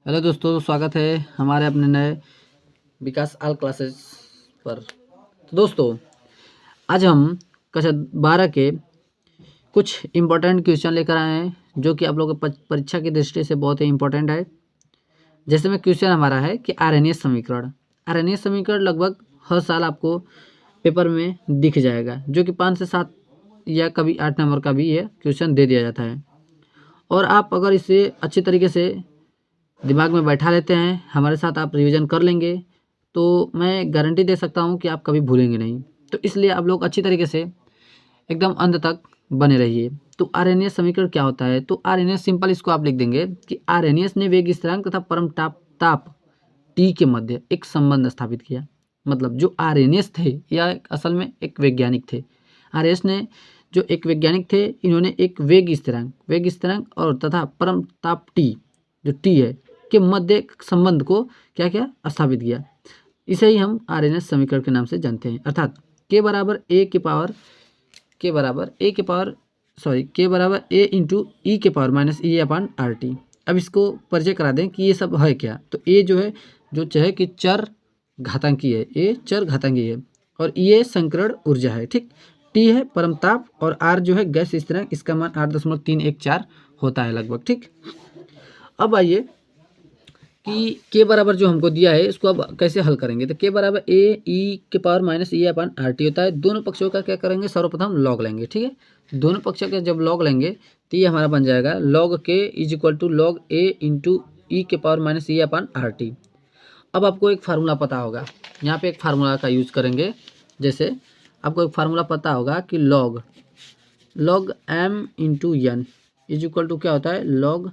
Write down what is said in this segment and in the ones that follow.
Hello दोस्तों, स्वागत है हमारे अपने नए विकास आल क्लासेस पर। तो दोस्तों, आज हम कक्षा 12 के कुछ इम्पोर्टेंट क्वेश्चन लेकर आए हैं जो कि आप लोगों की परीक्षा की दृष्टि से बहुत ही इम्पोर्टेंट है। जैसे में क्वेश्चन हमारा है कि आरएनए समीकरण लगभग हर साल आपको पेपर में दिख जाएगा, जो कि 5 से 7 या कभी 8 नंबर का भी ये क्वेश्चन दे दिया जाता है। और आप अगर इसे अच्छी तरीके से दिमाग में बैठा लेते हैं, हमारे साथ आप रिवीजन कर लेंगे, तो मैं गारंटी दे सकता हूं कि आप कभी भूलेंगे नहीं। तो इसलिए आप लोग अच्छी तरीके से एकदम अंत तक बने रहिए। तो आरएनएस समीकरण क्या होता है? तो आरएनएस सिंपल इसको आप लिख देंगे कि आरएनएस ने वेग स्थिरांक तथा परम ताप टी के मध्य एक संबंध स्थापित किया। मतलब जो आरएनएस थे या असल में एक वैज्ञानिक थे। आरएनएस ने जो एक वैज्ञानिक थे, इन्होंने एक वेग स्थिरांक और तथा परम ताप टी जो टी है के मध्य एक संबंध को क्या क्या स्थापित किया। इसे ही हम आरएनएस समीकरण के नाम से जानते हैं। अर्थात के बराबर ए इंटू ई के power minus E upon R T. अब इसको परिचय करा दें कि ये सब है क्या। तो ए जो है जो चाहे कि चर घातांकी है, ए चर घातांकी है और ये संकरण ऊर्जा है। ठीक, टी है परमताप और आर जो है गैस स्थिरांक, इसका मान 8.314 होता है लगभग। ठीक, अब आइए कि के बराबर जो हमको दिया है इसको अब कैसे हल करेंगे। तो के बराबर ए ई के power minus E upon R T होता है। दोनों पक्षों का क्या करेंगे, सर्वप्रथम लॉग लेंगे। ठीक है, दोनों पक्षों का जब लॉग लेंगे तो ये हमारा बन जाएगा log K is equal to log A into e के power minus E upon R T. अब आपको एक फार्मूला पता होगा, यहाँ पे एक फार्मूला का यूज करेंगे। जैसे आपको एक फार्मूला पता होगा कि log M into N is equal to क्या होता है, log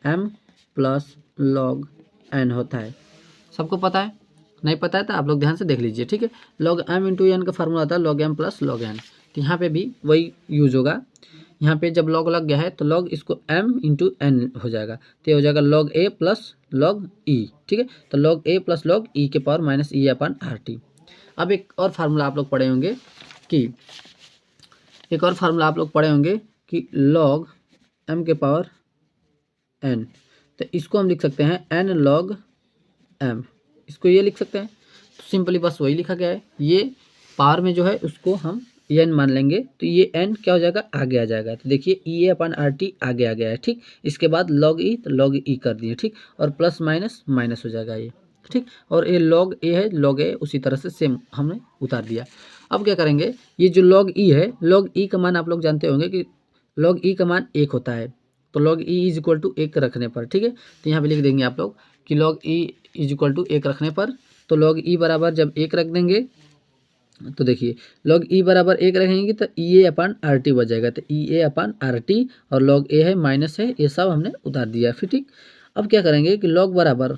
M plus log N होता है। सबको पता है? नहीं पता है तो आप लोग ध्यान से देख लीजिए। ठीक है, लॉग एम इंटू एन का फार्मूला होता है log M plus log N. तो यहाँ पे भी वही यूज होगा। यहाँ पे जब लॉग लग गया है तो लॉग इसको एम इंटू एन हो जाएगा, तो ये हो जाएगा लॉग ए प्लस लॉग ई। ठीक है, तो लॉग ए प्लस लॉग ई के power minus E upon R T. अब एक और फार्मूला आप लोग पढ़े होंगे कि लॉग एम के पावर एन, तो इसको हम लिख सकते हैं एन लॉग एम। इसको ये लिख सकते हैं, तो सिंपली बस वही लिखा गया है। ये पावर में जो है उसको हम एन मान लेंगे, तो ये एन क्या हो जाएगा, आगे आ जाएगा। तो देखिए ई ए अपान आर टी आगे आ गया है। ठीक, इसके बाद लॉग ई, तो लॉग ई कर दिए। ठीक, और प्लस माइनस माइनस हो जाएगा ये। ठीक, और ये लॉग ए है, लॉग ए उसी तरह से सेम हमने उतार दिया। अब क्या करेंगे, ये जो लॉग ई है, लॉग ई का मान आप लोग जानते होंगे कि लॉग ई का मान 1 होता है। तो log E is equal to 1 रखने पर, ठीक है, तो यहाँ पे लिख देंगे आप लोग कि log E is equal to 1 रखने पर, तो लॉग ई बराबर जब 1 रख देंगे तो देखिए लॉग ई बराबर 1 रखेंगे तो ई ए अपान आर टी बच जाएगा। तो ई ए अपान आर टी और लॉग ए है माइनस है, ये सब हमने उतार दिया। फिर ठीक, अब क्या करेंगे कि लॉग बराबर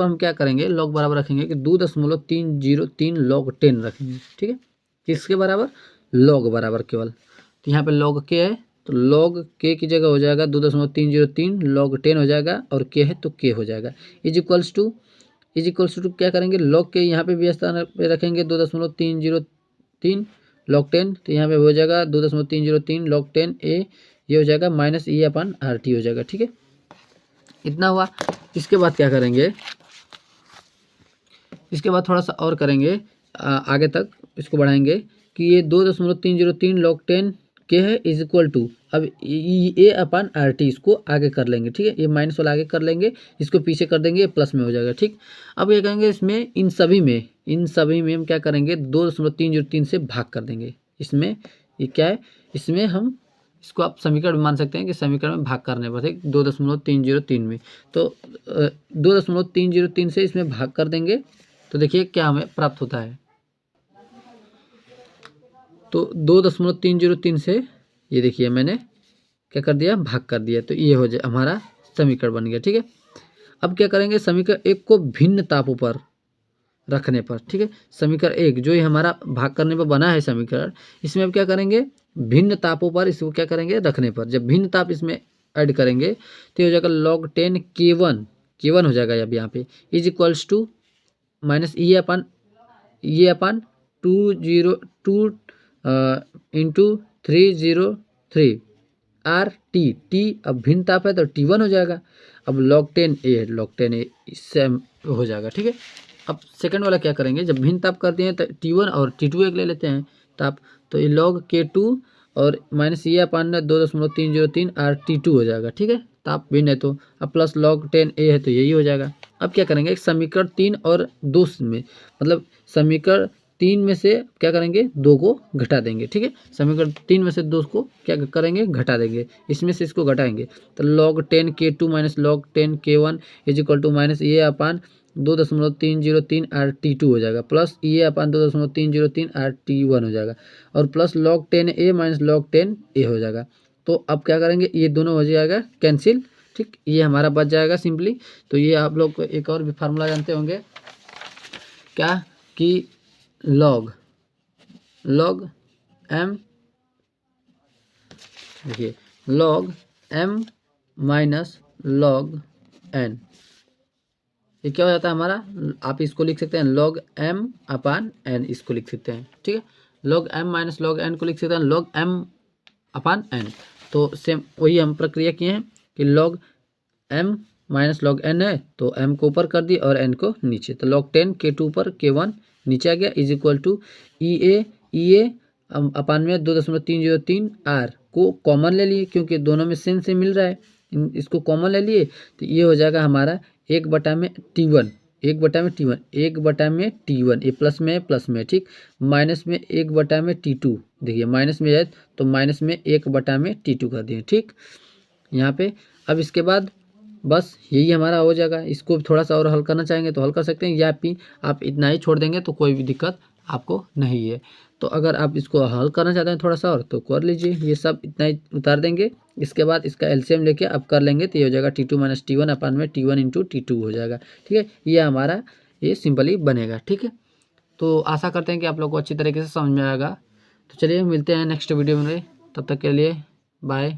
हम क्या करेंगे, लॉग बराबर रखेंगे कि 2.303 लॉग 10 रखेंगे। ठीक है, किसके बराबर, लॉग बराबर केवल। तो यहाँ पे लॉग के है तो लॉग के की जगह हो जाएगा 2.303 लॉग 10 हो जाएगा, और के है तो के हो जाएगा। इज इक्वल्स टू क्या करेंगे, लॉग के यहाँ पे भी स्थान पे रखेंगे 2.303 लॉग 10, तो यहाँ पे हो जाएगा 2.303 लॉग 10 ए, ये हो जाएगा minus E upon R T हो जाएगा। ठीक है, इतना हुआ। इसके बाद क्या करेंगे, इसके बाद थोड़ा सा और करेंगे, आगे तक इसको बढ़ाएंगे कि ये 2.303 लॉग 10 के है इज इक्वल टू, अब ए अपान आर टी इसको आगे कर लेंगे। ठीक है, ये माइनस वाला आगे कर लेंगे, इसको पीछे कर देंगे, प्लस में हो जाएगा। ठीक, अब ये कहेंगे इसमें इन सभी में हम क्या करेंगे, 2.303 से भाग कर देंगे। इसमें ये क्या है, इसमें हम इसको आप समीकरण मान सकते हैं कि समीकरण में भाग करने पर, ठीक, 2.303 में, तो 2.303 से इसमें भाग कर देंगे, तो देखिए क्या हमें प्राप्त होता है। तो 2.303 से ये देखिए मैंने क्या कर दिया, भाग कर दिया, तो ये हो जाए हमारा समीकरण बन गया। ठीक है, अब क्या करेंगे, समीकरण एक को भिन्न तापों पर रखने पर, ठीक है, समीकरण एक जो ये हमारा भाग करने पर बना है समीकरण, इसमें अब क्या करेंगे, भिन्न तापों पर इसको क्या करेंगे, रखने पर। जब भिन्न ताप इसमें ऐड करेंगे तो ये हो जाएगा log 10 K1 हो जाएगा। अब यहाँ पे इज इक्वल्स टू माइनस ये अपान 202 इंटू 303 आर टी, अब भिन्न ताप है तो T1 हो जाएगा। अब log 10 a है, log 10 a इससे हो जाएगा। ठीक है, अब सेकंड वाला क्या करेंगे, जब भिन्न ताप करते हैं तो T1 और T2 एक ले लेते हैं ताप, तो ये log K2 और माइनस ये अपान 2.303 RT2 हो जाएगा। ठीक है, ताप भिन्न है तो, अब प्लस log 10 a है तो यही हो जाएगा। अब क्या करेंगे, समीकरण 3 और 2 में, मतलब समीकरण 3 में से क्या करेंगे, 2 को घटा देंगे। ठीक है, समीकरण 3 में से 2 को क्या करेंगे, घटा देंगे, इसमें से इसको घटाएंगे तो log 10 K2 minus log 10 K1 is equal to minus ये अपान 2.303 RT2 हो जाएगा, प्लस ये अपान 2.303 RT1 हो जाएगा, और plus log 10 a minus log 10 a हो जाएगा। तो अब क्या करेंगे, ये दोनों हो जाएगा कैंसिल। ठीक, ये हमारा बच जाएगा सिंपली। तो ये आप लोग को एक और भी फार्मूला जानते होंगे क्या, कि log m, देखिए log m minus log n, ये क्या हो जाता है हमारा, आप इसको लिख सकते हैं log m अपान n, इसको लिख सकते हैं। ठीक है, log m minus log n को लिख सकते हैं log m अपान n। तो सेम वही हम प्रक्रिया किए हैं कि log m minus log n है तो m को ऊपर कर दिए और n को नीचे, तो log 10 K2 पर K1 नीचे आ गया, is equal to E a upon में 2.303 R को कॉमन ले लिए क्योंकि दोनों में सेम से मिल रहा है, इसको कॉमन ले लिए तो ये हो जाएगा हमारा 1/T1, 1/T1 ये प्लस में ठीक, माइनस में 1/T2, देखिए माइनस में है तो माइनस में 1/T2 कर दिए। ठीक, यहाँ पे अब इसके बाद बस यही हमारा हो जाएगा। इसको थोड़ा सा और हल करना चाहेंगे तो हल कर सकते हैं, या फिर आप इतना ही छोड़ देंगे तो कोई भी दिक्कत आपको नहीं है। तो अगर आप इसको हल करना चाहते हैं थोड़ा सा और तो कर लीजिए, ये सब इतना ही उतार देंगे, इसके बाद इसका एलसीएम लेके आप कर लेंगे तो ये हो जाएगा T2 माइनस T1 अपान में T1 इंटू T2 हो जाएगा। ठीक है, ये हमारा ये सिंपली बनेगा। ठीक है, तो आशा करते हैं कि आप लोग को अच्छी तरीके से समझ में आएगा। तो चलिए मिलते हैं नेक्स्ट वीडियो में, तब तक के लिए बाय।